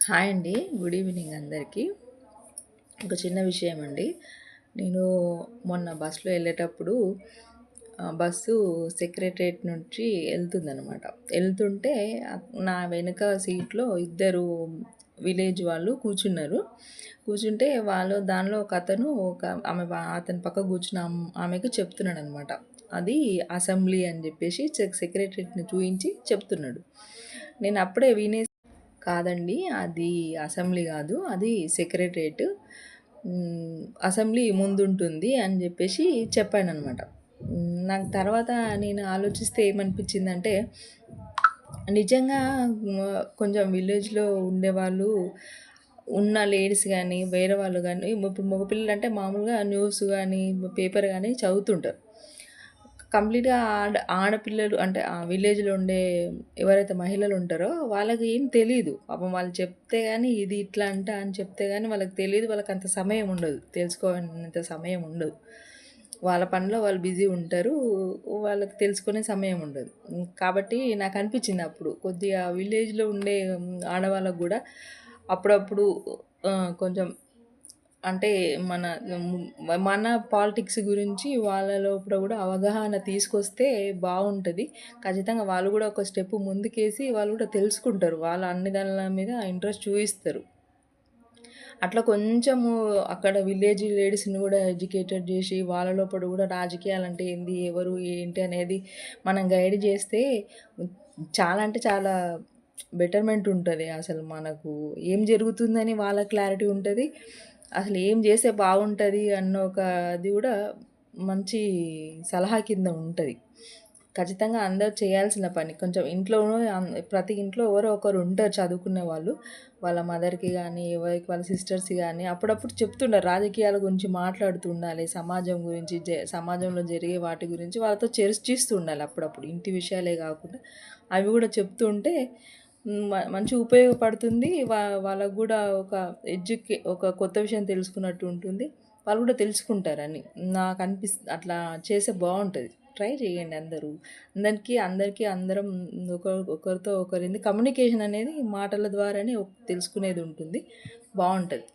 Hi అండి. Good evening అందరికీ. ఒక చిన్న విషయం అండి. నేను మొన్న బస్సులో వెళ్ళేటప్పుడు బస్సు సెక్రటరేట్ నుంచి వెళ్తుందనమాట. వెళ్తుంటే నా వెనక సీట్‌లో ఇద్దరు విలేజ్ వాళ్ళు కూర్చున్నారు. కూర్చుంటే దానిలో ఒక అతను అతని పక్కన కూర్చున్న ఆమెకి చెప్తున్నాడనమాట. అది అసెంబ్లీ అని చెప్పేసి సెక్రటరేట్‌ని చూయించి చెప్తున్నాడు. నేను అప్పుడే కాదండి. అది అసెంబ్లీ కాదు. అది సెక్రటరేట్. అసెంబ్లీ ముందుంటుంది అని చెప్పేసి చెప్పాననమాట. నాకు తర్వాత నేను ఆలోచిస్తే ఏమనిపించిందంటే, నిజంగా కొంచెం విలేజ్‌లో ఉండేవాళ్ళు ఉన్న లేడీస్ కానీ, వేరే వాళ్ళు కానీ, ఇప్పుడు మగపిల్లలు అంటే మామూలుగా న్యూస్ కానీ, పేపర్ కానీ చదువుతుంటారు. కంప్లీట్‌గా ఆడపిల్లలు అంటే ఆ విలేజ్‌లో ఉండే ఎవరైతే మహిళలు ఉంటారో వాళ్ళకి ఏం తెలీదు. పాపం వాళ్ళు చెప్తే గాని ఇది ఇట్లా అంట అని చెప్తే గాని వాళ్ళకి తెలీదు. వాళ్ళకంత సమయం ఉండదు. తెలుసుకోవాలంత సమయం ఉండదు. వాళ్ళ పనిలో వాళ్ళు బిజీ ఉంటారు. వాళ్ళకి తెలుసుకునే సమయం ఉండదు. కాబట్టి నాకు అనిపించింది అప్పుడు కొద్దిగా విలేజ్‌లో ఉండే ఆడవాళ్ళకి గూడా అప్పుడప్పుడు కొంచెం అంటే మన మన పాలిటిక్స్ గురించి వాళ్ళ లోపల కూడా అవగాహన తీసుకొస్తే బాగుంటుంది. ఖచ్చితంగా వాళ్ళు కూడా ఒక స్టెప్ ముందుకేసి వాళ్ళు కూడా తెలుసుకుంటారు. వాళ్ళు అన్ని దానిల మీద ఇంట్రెస్ట్ చూపిస్తారు. అట్లా కొంచెము అక్కడ విలేజ్ లేడీస్‌ని కూడా ఎడ్యుకేటెడ్ చేసి వాళ్ళ లోపల కూడా రాజకీయాలంటే ఏంది, ఎవరు ఏంటి అనేది మనం గైడ్ చేస్తే చాలా అంటే చాలా బెటర్‌మెంట్ ఉంటది. అసలు మనకు ఏం జరుగుతుందని వాళ్ళకి క్లారిటీ ఉంటది. అసలు ఏం చేస్తే బాగుంటది అన్న ఒక అది కూడా మంచి సలహా కింద ఉంటది. ఖచ్చితంగా అందరూ చేయాల్సిన పని. కొంచెం ఇంట్లోనూ ప్రతి ఇంట్లో ఎవరో ఒకరు ఉంటారు చదువుకునే వాళ్ళు. వాళ్ళ మదర్‌కి గానీ, ఎవరికి వాళ్ళ సిస్టర్స్‌కి గానీ అప్పుడప్పుడు చెప్తుండారు. రాజకీయాల గురించి మాట్లాడుతూ ఉండాలి. సమాజం గురించి, సమాజంలో జరిగే వాటి గురించి వాళ్ళతో చర్చిస్తూ ఉండాలి అప్పుడప్పుడు. ఇంటి విషయాలే కాకుండా అవి కూడా చెప్తూ ఉంటే మంచిగా ఉపయోగపడుతుంది. వాళ్ళకి గూడా ఒక కొత్త విషయం తెలుసుకున్నట్టు ఉంటుంది. వాళ్ళు కూడా తెలుసుకుంటారని అట్లా చేస్తే బావుంటది. ట్రై చేయండి అందరూ. అందరికీ అందరం ఒకరితో ఒకరింది కమ్యూనికేషన్ అనేది మాటల ద్వారానే తెలుసుకునేది ఉంటుంది. బావుంటది.